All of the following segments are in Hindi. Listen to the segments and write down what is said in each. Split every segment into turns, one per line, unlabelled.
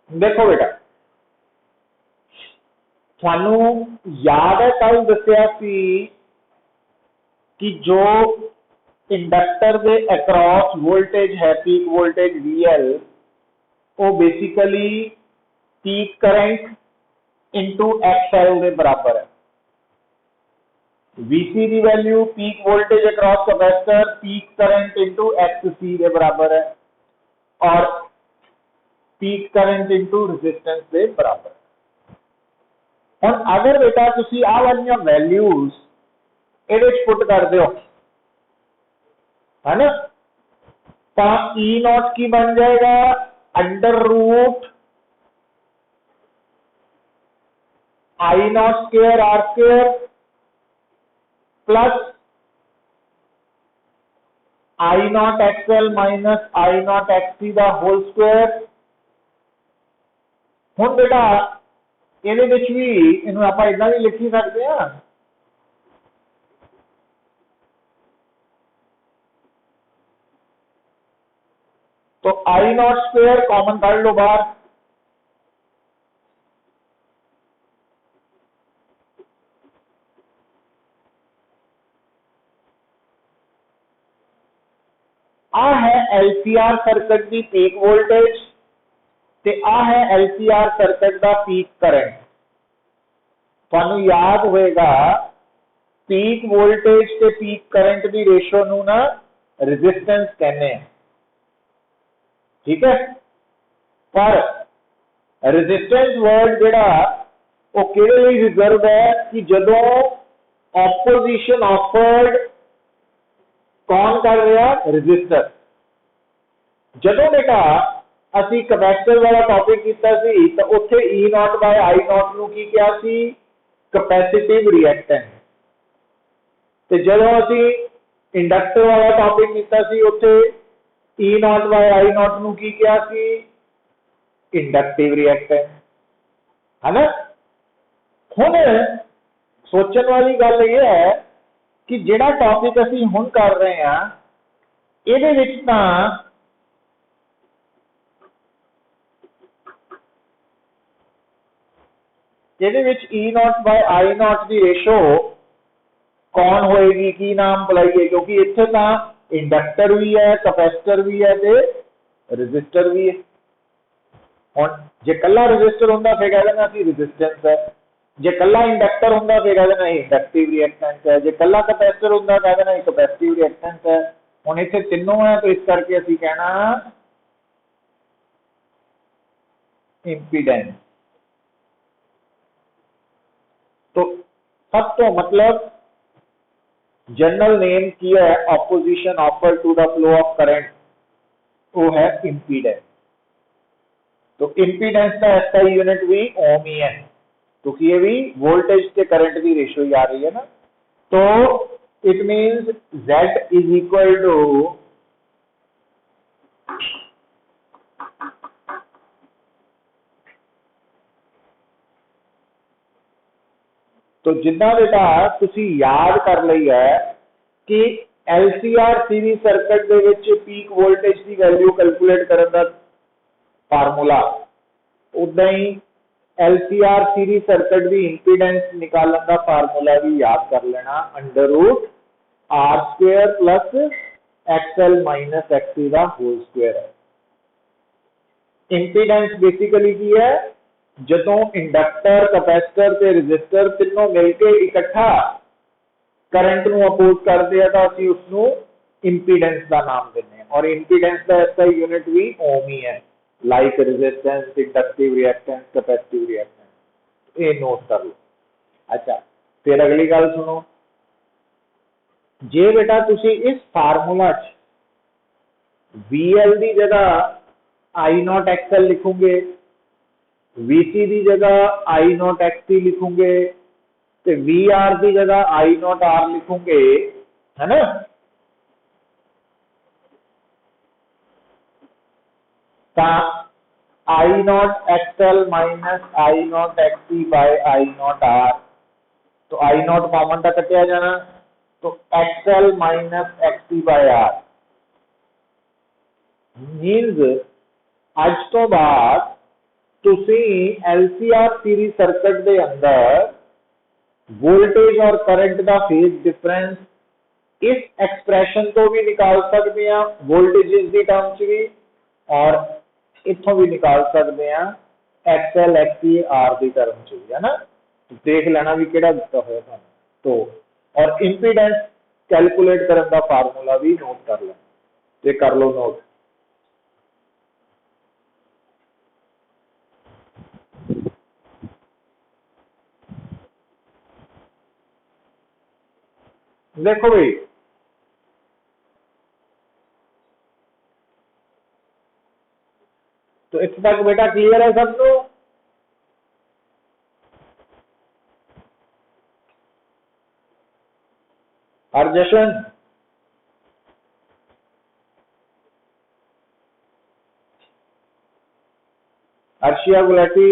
देखो बेटा, थानू याद है कल दसिया कि जो इंडक्टर के अक्रॉस वोल्टेज है पीक वोल्टेज VL वो basically peak current into XL के बराबर है। VC की value peak voltage across capacitor peak current into XC के बराबर है और पीक करंट इंटू रेजिस्टेंस के बराबर है। हुण अगर बेटा तुसी आ वाली वैल्यूज ये पुट कर दो है ना, तो ई नॉट की बन जाएगा under root I naught square R square plus I naught XL minus I naught XC का होल स्क्वेयर। हुण बेटा ये भी इनू आप इदा भी लिखी सकते हैं, तो आई नॉट स्क्वेयर कॉमन कर लो बाहर, आ है LCR सर्किट की पीक वोल्टेज ते आ है LCR सर्किट का पीक करंट। तुहानू याद होएगा पीक वोल्टेज ते पीक करंट की रेशो नू ना रेजिस्टेंस कहने हैं, ठीक है। पर रेजिस्टेंस वर्ड जिहड़ा वो किहदे लई रिजर्व है कि जदों ऑपोजिशन ऑफर्ड कौन कर रहा रजिस्टर। जदों बेटा असी कैपेसिटर वाला टॉपिक कीता सी तो उत्थे ई नॉट बाय आई नॉट नू की किया सी कैपेसिटिव रिएक्टेंस, ते जदों असी इंडक्टर वाला टॉपिक कीता सी उत्थे ई नॉट बाय आई नॉट नू की किया सी इंडक्टिव रिएक्टेंस, है ना। हुण सोचण वाली गल यह है कि जिहड़ा टॉपिक असी हुण कर रहे हैं इहदे विच तां जिहदे विच ई नॉट बाय आई नॉट की रेशो कौन होएगी की नाम बुलाइए, क्योंकि इत्थे तां इंडक्टर भी है कैपेसिटर भी है ते रजिस्टर भी है। हुण जे कल्ला रजिस्टर हुंदा फिर कह देना सी रजिस्टेंस है, जे कल्ला इंडक्टर हुंदा फिर कह देना इंडक्टिव रिएक्टेंस है, जे कल्ला कैपेसिटर हुंदा कह देना कैपेसिटिव रिएक्टेंस है। हुण इत्थे तीनों है तो इस करके असी कहना इंपीडेंस। तो सब तो मतलब जनरल नेम की है opposition offer to the flow of current, वो है इंपीडेंस। तो इंपीडेंस का SI यूनिट भी ओम ही है, क्योंकि ये भी वोल्टेज के करंट की रेशियो ही आ रही है ना। तो it means Z is equal to तो जितना बेटा तुसी याद कर ली है कि LCR सीरीज सर्किट दे विच पीक वोल्टेज की वैल्यू कैलकुलेट करने का फार्मूला, उदा ही LCR सीरीज सर्किट की इंपीडेंस निकालने का फार्मूला भी याद कर लेना, under root R square plus XL minus XC का होल स्क्वेयर है। इंपीडेंस बेसिकली की है जदों इंडक्टर कैपेसिटर ते रजिस्टर तीनों मिलके इकट्ठा करंट नू अपोज करते हैं तो असी उसनू इंपीडेंस का नाम देने, और इंपीडेंस का SI यूनिट भी ओम ही है, like resistance inductive reactance capacitive reactance, ये नोट कर लो। अच्छा फिर अगली गल सुनो, जे बेटा तुसी इस फार्मूला च VL की जगह आई नॉट XL लिखोगे, VC की जगह आई नॉट XC लिखोगे, तो VR की जगह आई नॉट R लिखोगे, है ना। I naught XL minus I naught XC by I naught R, तो आई नॉट कॉमन का कटिया जाना, तो XL minus XC by R means आज तो बाद तुसी LCR सीरीज सर्किट के अंदर वोल्टेज और करंट का फेज डिफरेंस इस एक्सप्रैशन तो भी निकाल सकते हैं, वोल्टेजेस की टर्म च भी, और इतों भी निकाल सकते हैं XL XC R की टर्म च भी, है ना। देख लेना भी केड़ा दिता हुआ था तो, और इंपीडेंस कैलकुलेट करने का फार्मूला भी नोट कर लो, ये कर लो नोट। देखो भाई, तो इतने तक बेटा क्लियर है सबको? और जशन, अर्शिया गुलाटी,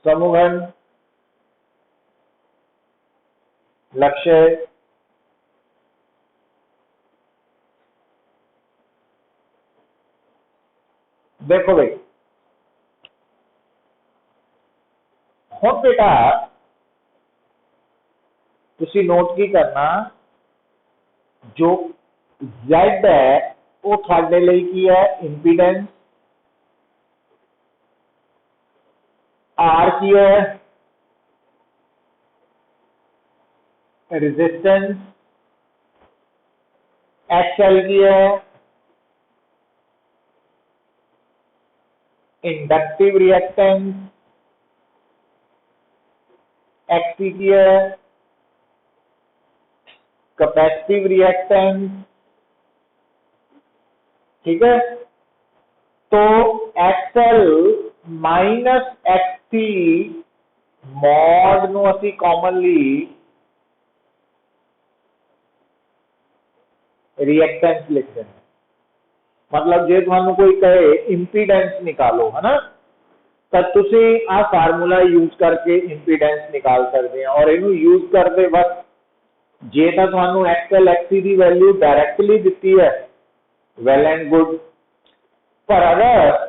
समूहन, लक्ष्य, देखो भाई हम बेटा तुसी नोट की करना, जो Z है वो थाडे लिए की है इंपीडेंस, R की है रेजिस्टेंस, XL की है इंडक्टिव रिएक्टेंस, XC की है कैपेसिटिव रिएक्टेंस, ठीक है। तो XL माइनस XC मॉड नु असी कॉमनली रिएक्टेंस लिखते हैं। मतलब जे तुहानू कोई कहे इंपीडेंस निकालो, है ना, तो तुसी आ फार्मूला यूज करके इंपीडेंस निकाल सकते हैं। और इनू यूज करते वक्त जे तो तुहानू XL XC की वैल्यू डायरेक्टली दिती है, वेल एंड गुड, पर अगर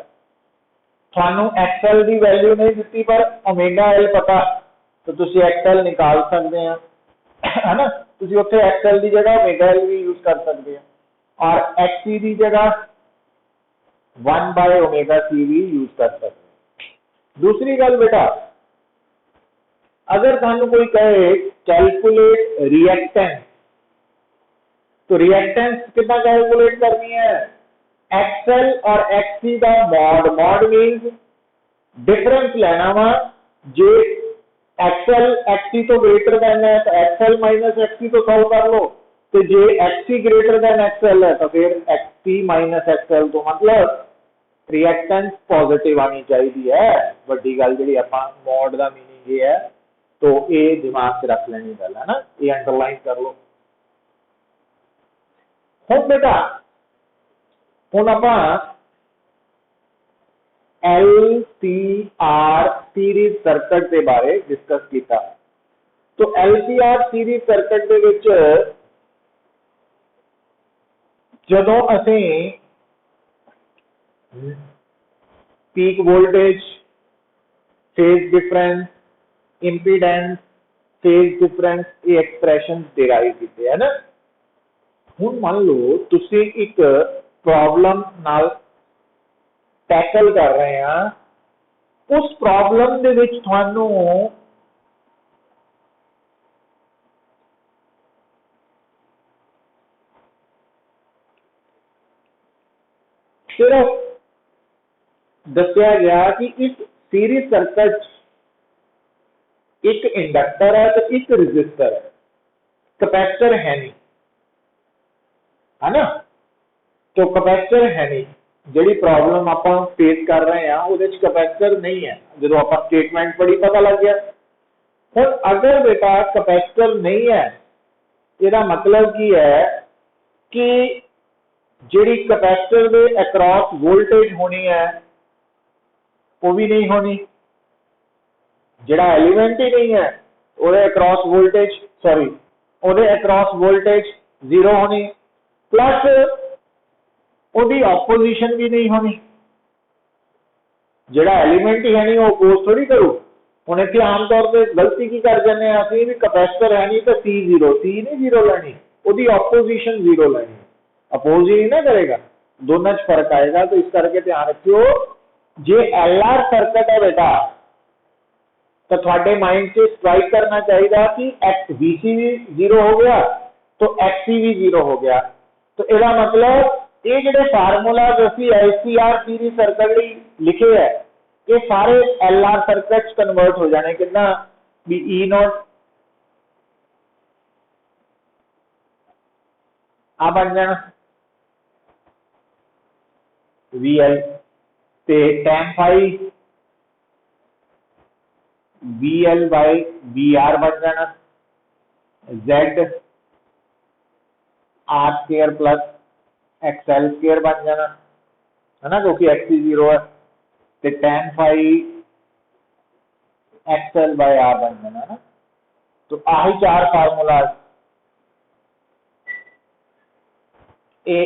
थानू XL की वैल्यू नहीं दी पर ओमेगा L पता, तो तुसी XL निकाल सकते हैं, है ना। तुसी उत्थे XL की जगह ओमेगा L भी यूज कर सकते हैं, और XC की जगह 1 बाय ओमेगा C भी यूज कर सकते हैं। दूसरी गल बेटा, अगर थानू कोई कहे कैलकुलेट रिएक्टेंस, तो रिएक्टेंस कितना कैलकुलेट करनी है? XL और XC का मॉड, मॉड मीन्स डिफरेंस लेना वा। जे XL XC तो ग्रेटर देन है तो XL माइनस XC तो सॉल्व कर लो, तो जे XC ग्रेटर देन XL है तो फिर XC माइनस XL, तो मतलब रिएक्टेंस पॉजिटिव आनी चाहिए है। वड्डी गल जी आपां मॉड का मीनिंग ये है, तो ये दिमाग से रख लेनी गल है ना, ये अंडरलाइन कर लो। हम बेटा हम आप LCR सीरीज सर्किट के बारे डिस्कस किया। तो LCR सीरीज सर्किट दे विच जदों असीं peak voltage, phase difference, impedance, phase difference, ये एक्सप्रैशन डिराइव किए है ना। हुण मान लो तुसी एक प्रॉब्लम नाल टैकल कर रहे हैं, उस प्रॉब्लम दे विच तुहानू सिर्फ दसिया गया कि इस सीरीज सर्किट एक इंडक्टर है तो एक रजिस्टर है, कैपेसिटर है नहीं, है ना। तो कैपेसिटर है नहीं, जी प्रॉब्लम आप फेस कर रहे हैं वो कैपेसिटर नहीं है, जो आप स्टेटमेंट पढ़ी पता लग गया। हम अगर बेटा कैपेसिटर नहीं है, यदा मतलब की है कि जी कैपेसिटर के अक्रॉस वोल्टेज होनी है वो भी नहीं होनी, जिहड़ा एलिमेंट ही नहीं है वो अक्रॉस वोल्टेज, सॉरी वो अक्रॉस वोल्टेज जीरो होनी, प्लस ਉਹਦੀ ऑपोजिशन भी नहीं होनी, ਜਿਹੜਾ एलिमेंट ही है नहीं वो अपोज थोड़ी करू। ਹੁਣ ਇੱਥੇ आम तौर पर गलती की कर जाने ਅਸੀਂ भी कैपेसिटर है नहीं तो C नहीं जीरो लैनी, ਉਹਦੀ ऑपोजिशन जीरो लैनी, अपोज ही नहीं ना करेगा, दोनों च फर्क आएगा। तो इस करके ध्यान रखियो जे LR सर्किट है बेटा तो थोड़े माइंड से स्ट्राइक करना चाहिए कि VC भी जीरो हो गया तो XC भी जीरो हो गया। तो इसका मतलब ये जो फार्मूलाज असी LCR सीरीज सर्किट लिखे है ये सारे LR सर्किट कन्वर्ट हो जाने कितना भी E0 आ बन जाना VL ते tan phi VL by VR बन जाना Z R square plus XL square बन जाना है ना, क्योंकि XC जीरो है तो tan phi XL by R बन जाना ना। तो आही चार फार्मूला ए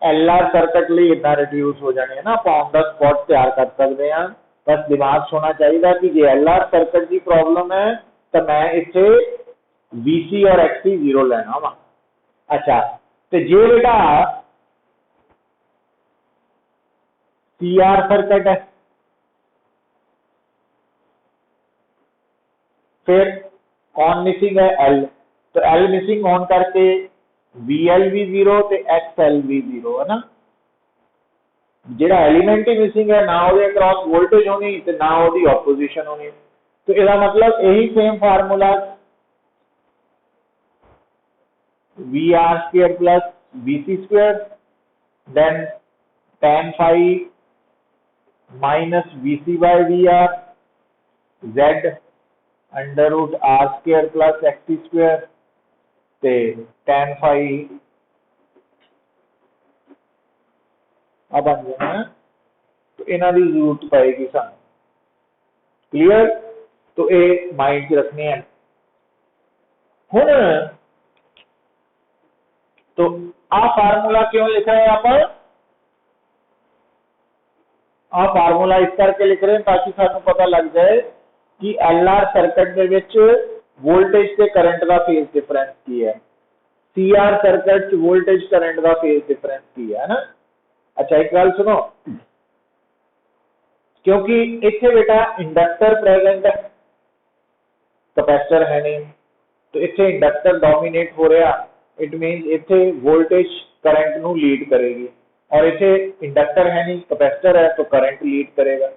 LR सर्किट लिए इतना रिड्यूस हो जाने है ना, आप ऑन द स्पॉट तैयार कर सकते हैं। बस दिमाग होना चाहिए कि जे LR सर्किट की प्रॉब्लम है तो मैं इसे VC और XC जीरो लेना वा। अच्छा तो जे बेटा CR सर्किट है फिर कौन मिसिंग है L, तो L मिसिंग होने करके VL भी जीरो तो XL भी जीरो है ना, जेड़ा एलिमेंट ही मिसिंग है ना वो क्रॉस वोल्टेज होनी तो ना वो ऑपोजिशन होनी। तो इसका मतलब यही same formula VR square plus VC square then tan phi minus VC by VR Z under root R square plus XC square ते tan phi अब बन जाना। तो इन्हों की जरूरत पएगी सन क्लीयर, तो ये माइंड च रखनी है। हुण तो आ फार्मूला क्यों लिखा है आप, आ फार्मूला इस करके लिख रहे हैं ताकि सानू पता लग जाए कि LR सर्किट दे विच वोल्टेज ते करंट का फेज डिफरेंस की है, CR सर्किट वोल्टेज करंट का फेज डिफरेंस की है ना। अच्छा एक गल सुनो, क्योंकि इत्थे बेटा इंडक्टर प्रेजेंट है कैपेसिटर है नहीं, तो इत्थे इंडक्टर डोमिनेट हो रहा, इट मीन इत्थे वोल्टेज करंट नू लीड करेगी, और इत्थे इंडक्टर है नहीं कैपेसिटर है तो करंट लीड करेगा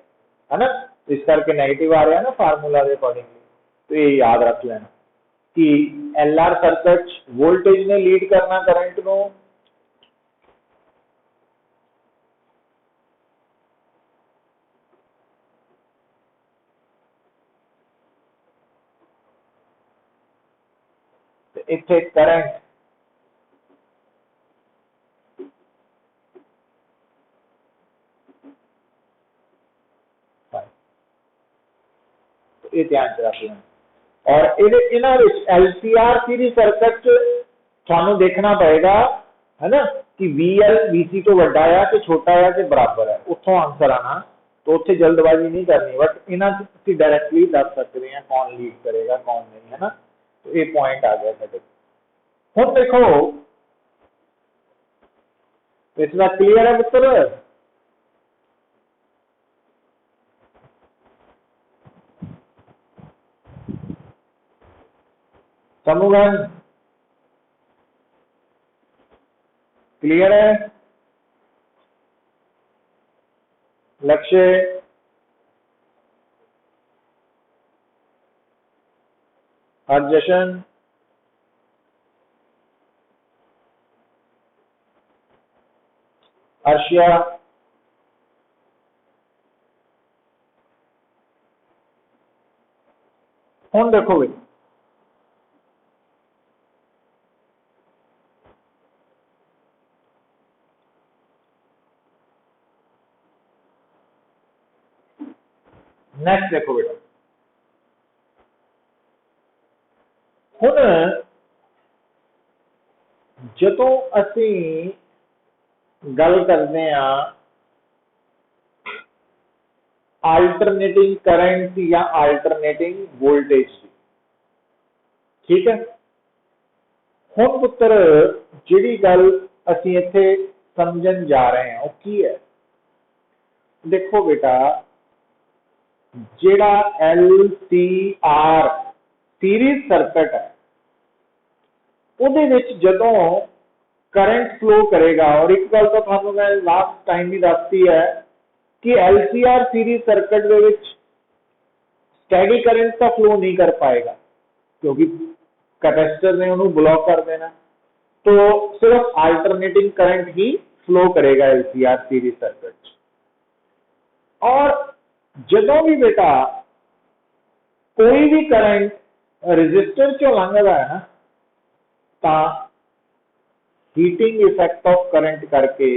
है ना। इस करके नेगेटिव आ रहा है ना फार्मूला के अकॉर्डिंगली। तो ये याद रख लेना कि LR सर्किट वोल्टेज ने लीड करना करंट नू, इत्थे करंट तो ये ध्यान से रख लेना। और इन्हां विच LCR सीरीज सर्किट थानू देखना पड़ेगा है ना कि VL VC तो वड्डा है कि छोटा है कि बराबर है, उत्थों आंसर आना। तो उत्थे जल्दबाजी नहीं करनी, बट इन्हां तुसीं डायरैक्टली दस सकते हैं कौन लीड करेगा कौन नहीं है ना। तो ये पॉइंट आ गया साडे। हुण देखो इसका क्लियर है पुत्र, समूहन क्लियर है, लक्ष्य हरजशन अर्शिया हुण देखो भाई नेक्स्ट देखो बेटा, हुण ਜਦੋਂ ਅਸੀਂ ਗੱਲ ਕਰਦੇ ਆ ਆਲਟਰਨੇਟਿੰਗ ਕਰੰਟ ਜਾਂ ਆਲਟਰਨੇਟਿੰਗ ਵੋਲटेज ਦੀ, ठीक है। ਹੁਣ ਪੁੱਤਰ ਜਿਹੜੀ ਗੱਲ ਅਸੀਂ ਇੱਥੇ ਸਮਝਣ ਜਾ ਰਹੇ ਹਾਂ ਉਹ ਕੀ ਹੈ? ਦੇਖੋ ਬੇਟਾ, ਜਿਹੜਾ LCR ਸੀਰੀਜ਼ ਸਰਕਟ ਹੈ ਉਹਦੇ ਵਿੱਚ ਜਦੋਂ करंट फ्लो करेगा, और एक गल तो थानू मैं लास्ट टाइम भी दसती है कि LCR सीरीज सर्किट दे विच स्टैडी करंट का फ्लो नहीं कर पाएगा क्योंकि कैपेसिटर ने उन्होंने ब्लॉक कर देना, तो सिर्फ अल्टरनेटिंग करंट ही फ्लो करेगा LCR सीरीज सर्किट। और जदों भी बेटा कोई भी करंट रजिस्टर चो लंघदा है ना, तो हीटिंग इफेक्ट ऑफ करंट करके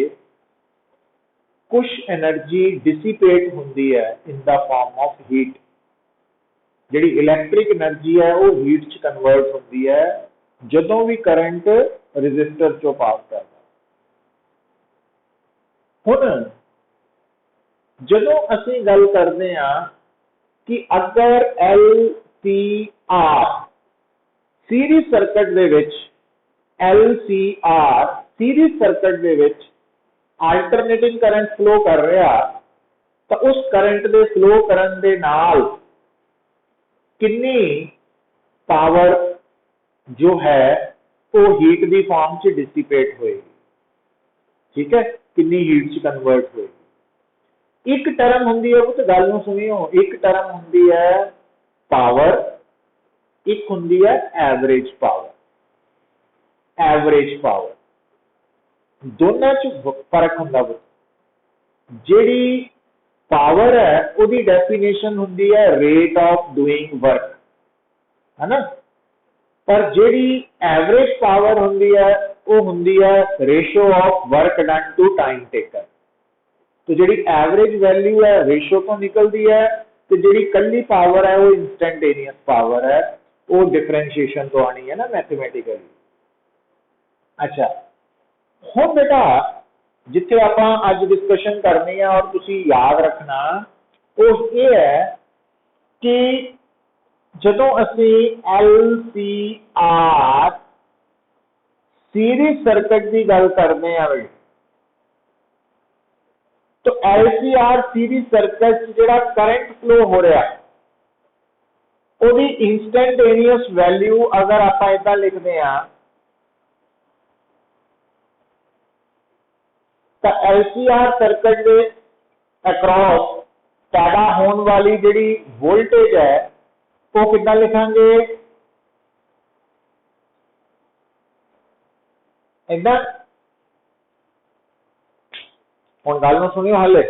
कुछ एनर्जी डिसिपेट होती है in the form of heat. जिहड़ी इलैक्ट्रिक एनर्जी है वो हीट च कन्वर्ट होती है जदों भी करंट रजिस्टर चो पास करता। हुण जदों असीं गल करते हैं कि अगर LCR सीरीज सर्किट दे विच LCR सीरीज सर्किट दे विच अल्टरनेटिंग करंट फ्लो कर रहा, तो उस करंट दे फ्लो करन दे नाल कितनी पावर जो है वो हीट दी फॉर्म च डिसिपेट होएगी, ठीक है, कितनी हीट च कन्वर्ट होएगी। एक टर्म हुंदी है, तो गल नूं सुनियो, एक टर्म हुंदी है पावर, एक हुंदी है एवरेज पावर। एवरेज पावर दोनों च फर्क हुंदा। जिहड़ी पावर है उहदी डेफिनेशन हुंदी है रेट ऑफ डूइंग वर्क, है ना, पर जिहड़ी एवरेज पावर हुंदी है वो हुंदी है ratio of work done to time taken. तो जिहड़ी एवरेज वैल्यू है रेशो तो निकलती है, तो जिहड़ी कल्ली पावर है वो इंस्टेंटेनियस पावर है, वो डिफरेंशिएशन तो आनी है ना मैथमेटिकली। अच्छा, हुण बेटा जिथे आपां अज डिस्कशन करनी है और तुसी याद रखना वो ये है कि जदों असी LCR सीरीज सर्किट की गल करते हैं, तो LCR सीरीज सर्किट जिहड़ा करंट फ्लो हो रहा है उहदी इंस्टेंटेनियस वैल्यू अगर आपां इदां लिखते हैं तो LCR सर्किट के अक्रॉस पैदा होने वाली जिहड़ी वोल्टेज है वो कितना लिखांगे? इदां। हुण गल नूं सुनियो हाले,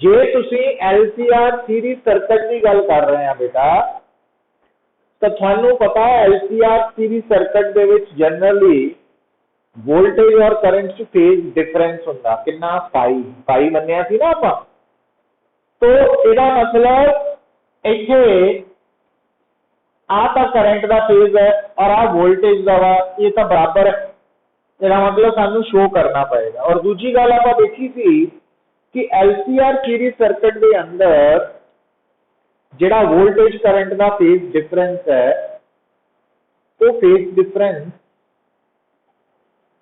जे तुसीं LCR सीरीज सर्किट की गल कर रहे हैं बेटा, तो तुहानूं पता है LCR सीरीज सर्किट दे विच जनरली वोल्टेज और करंट च फेज डिफरेंस हुंदा कितना? पाई मन्निया सी ना आपां। तो इहदा मतलब इत्थे आ तां करंट दा फेज है और आ वोल्टेज दा वा, ये तां बराबर है, इहदा मतलब सानूं शो करना पड़ेगा। और दूजी गल आपां देखी सी कि LCR सीरीज सर्किट दे अंदर जिहड़ा वोल्टेज करंट दा फेज डिफरेंस है वो फेज डिफरेंस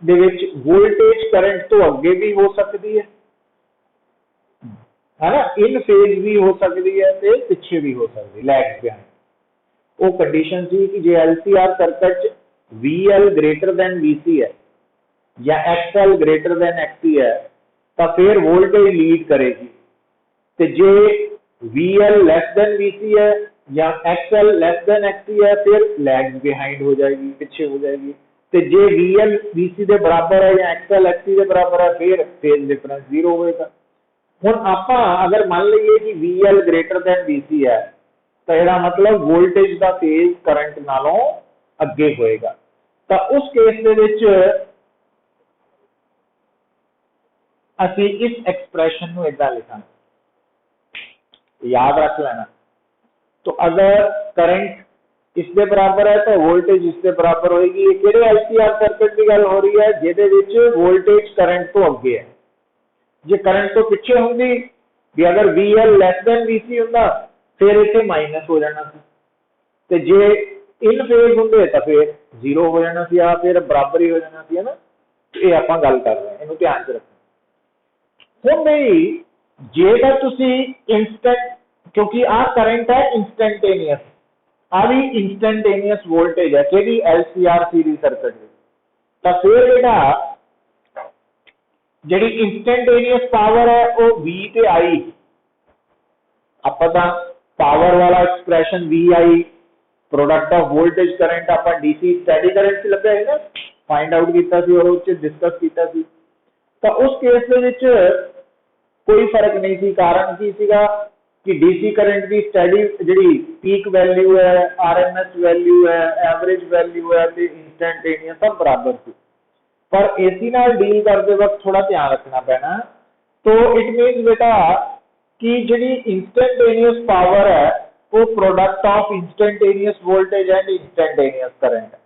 दे विच वोल्टेज करंट तो अगे भी हो सकती है ना, इन फेज भी हो सकती है ते पिछे भी हो सकती, लैग बिहाइंड। वो कंडीशन सी कि जे LCR circuit VL greater than VC है या XL ग्रेटर दैन XC है तो फिर वोल्टेज लीड करेगी, ते जे VL लेस दैन VC है या XL लेस दैन XC है फिर लैग बिहाइंड हो जाएगी, पिछे हो जाएगी। ते जे VL VC के बराबर है या XL XC के बराबर है फिर फेज डिफरेंस जीरो होगा। हुण आपां अगर मान लीए कि VL ग्रेटर दैन VC है तो इसका मतलब वोल्टेज का फेज करंट नालों अगे होएगा। तो उस केस दे विच असीं इस एक्सप्रैशन नूं इदां लिखांगे, याद रख लेना। तो अगर करंट इसके बराबर है तो वोल्टेज इसके बराबर होगी। ये किहड़े LCR सर्किट की गल हो रही है जिहदे विच वोल्टेज करंट तो अगे है। जे करंट तो पिछे होंगी भी अगर VL लैस दैन VC हुंदा फिर इत्थे माइनस हो जाना सी ते जे इन फेज होंदे तो फिर जीरो हो जाना सी, फिर बराबर ही हो जाना सी, है ना। ये आपां गल कर रहे हैं, इहनूं ध्यान च रखना। हुण बई जे तां तुसीं इंस्टेंट, क्योंकि आ करंट है इंस्टेंटेनियस, आ भी इंस्टेंटेनियस वोल्टेज है कि LCR सीरीज सर्किट में, तो फिर बेटा जिहड़ी इंस्टेंटेनियस पावर है वो V ते I, आपां तां पावर वाला expression VI product of voltage current आपां DC स्टैटिक करंट से लभ्या है ना, फाइंड आउट कीता सी और उस डिस्कस कीता सी। तो उस केस दे विच कोई फर्क नहीं सी। कारण की सीगा कि डीसी करंट की स्टडी जिहड़ी पीक वैल्यू है, RMS वैल्यू है, एवरेज वैल्यू है ते इंस्टेंटेनियस सब बराबर सी। पर एसी नाल डील करते वक्त थोड़ा ध्यान रखना पैना। तो इट मीन्स बेटा कि जिहड़ी इंस्टेंटेनियस पावर है वो product of instantaneous voltage and instantaneous current है,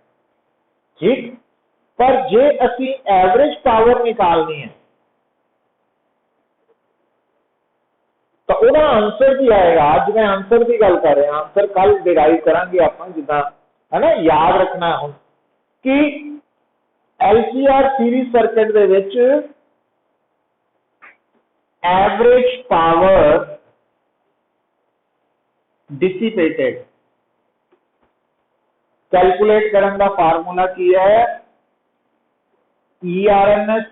ठीक। पर जे असी एवरेज पावर निकालनी है तो ਉਹਦਾ आंसर की आएगा। आज मैं आंसर की गल कर रहा, आंसर कल डिराइव करांगे आपां, जिद्दां है ना। याद रखना हुण कि LCR सीरीज सर्किट दे विच एवरेज पावर डिसिपेटेड कैलकुलेट करने का फार्मूला की है ERMS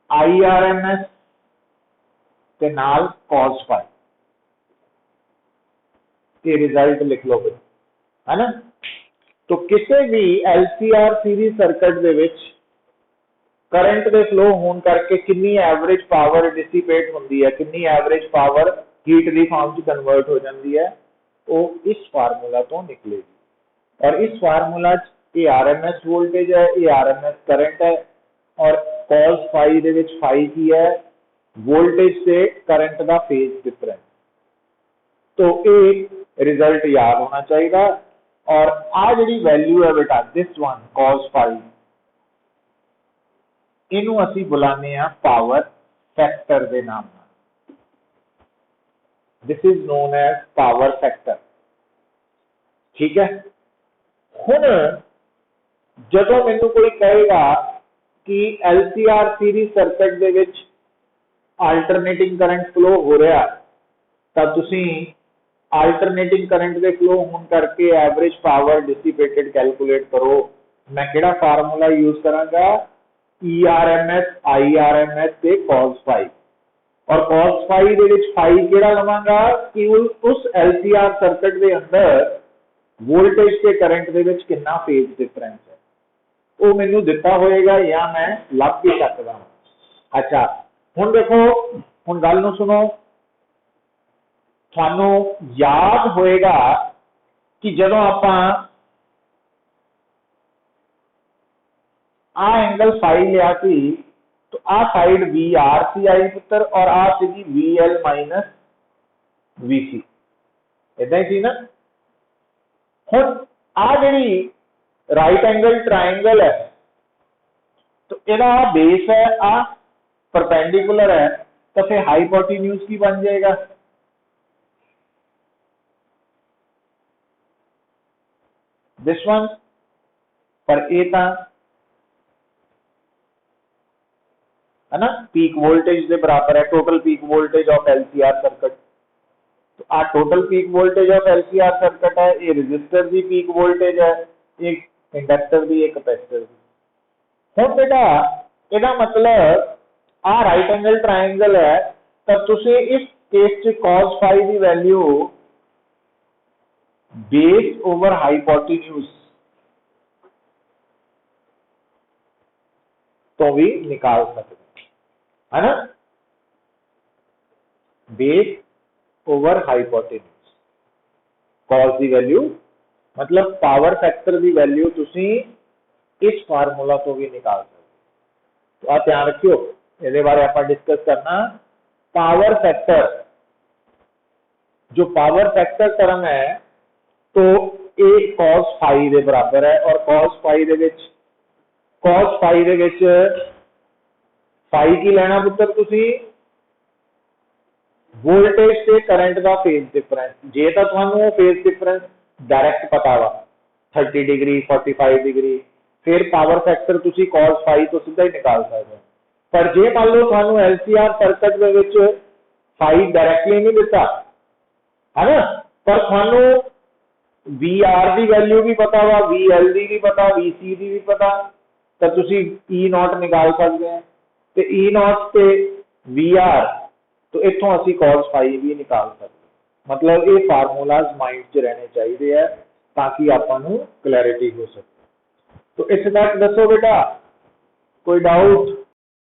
IRMS के नाल cos फाई। ये रिजल्ट लिख लो भाई, है ना। तो किसी भी LCR सीरीज सर्किट दे विच करंट दे फ्लो होने करके कितनी एवरेज पावर डिसिपेट होंदी है, कितनी average power heat the form च कन्वर्ट हो जाती है, वो इस फार्मूला तो निकलेगी। और इस फार्मूला ये RMS वोल्टेज है, ये RMS करंट है, और cos फाई दे विच फाई की है वोल्टेज से करंट का फेज डिफरेंस। तो ये रिजल्ट याद होना चाहिए। और आ जी वैल्यू है बेटा दिस वन cos फाई, इनू असी बुलाने पावर फैक्टर के नाम। This is known as power factor, ठीक है। हुण जदों मैनू कोई कहेगा कि LCR सीरीज सर्किट दे विच अल्टरनेटिंग करंट फ्लो हो रहा, तो तुसीं अल्टरनेटिंग करंट दे फ्लो होने करके एवरेज पावर डिसिपेटेड कैलकुलेट करो। मैं किहड़ा फार्मूला यूज करांगा, ERMS IRMS ते cos फाई। और cos फाई दे विच फाई किहड़ा लवांगा कि उस LCR सर्किट दे अंदर वोल्टेज के करंट दे विच कितना फेज डिफरेंस है वो मैनू दिता होएगा या मैं लभ भी सकदा हां। अच्छा हुण देखो, हुण गल नूं सुनो, थानू याद होएगा कि जदों आपां आ एंगल फाई लिया सी तो आ साइड VR सी आई पुत्र, और आ सीगी VL माइनस VC, इदां ही सी ना। हुण आ जिहड़ी राइट एंगल ट्रायंगल है तो इहदा बेस है, आ परपेंडिकुलर है, तो फिर हाइपोटेन्यूज की बन जाएगा, दिस वन। पर ए ता है ना पीक वोल्टेज के बराबर है, total peak voltage of LCR circuit. तो आ total peak voltage of LCR circuit है, ये रजिस्टर की पीक वोल्टेज है, एक इंडक्टर की, एक कैपेसिटर की। हुण बेटा इहदा मतलब आ राइट एंगल ट्रायंगल है, तो तुसीं इस केस च cos फाई की वैल्यू बेस ओवर हाइपोटेन्यूज तो भी निकाल सकते, है ना। बेस ओवर हाइपोटेन्यूज cos की वैल्यू मतलब पावर फैक्टर की वैल्यू तुसी इस फार्मूला तो भी निकाल सकते। तो आप ध्यान रखियो, ये बारे आप डिस्कस करना। पावर फैक्टर, जो पावर फैक्टर टर्म है, तो ये cos फाई के बराबर है और cos फाई दे विच फाई की लेना पुत्र तुसी वोल्टेज से करंट का फेज डिफरेंस। जे तो तुहानू फेज डिफरेंस डायरैक्ट पता वा 30 डिग्री 45 डिग्री, फिर पावर फैक्टर तुसी cos फाई तो सीधा ही निकाल सकते हो। पर जे मान लो तुहानू LCR सर्किट दे विच फाई डायरैक्टली नहीं दिता है ना, पर तुहानू VR की वैल्यू भी पता वा, VL की भी पता, VC की भी पता, तो तुसी E0 निकाल सकते हैं। तो E0 ते VR तो इतों असी cos फाई भी निकाल सकते। मतलब ये फार्मूलाज माइंड च रहने चाहिए है ताकि आपको क्लैरिटी हो सके। तो इस तक दसो बेटा, कोई डाउट?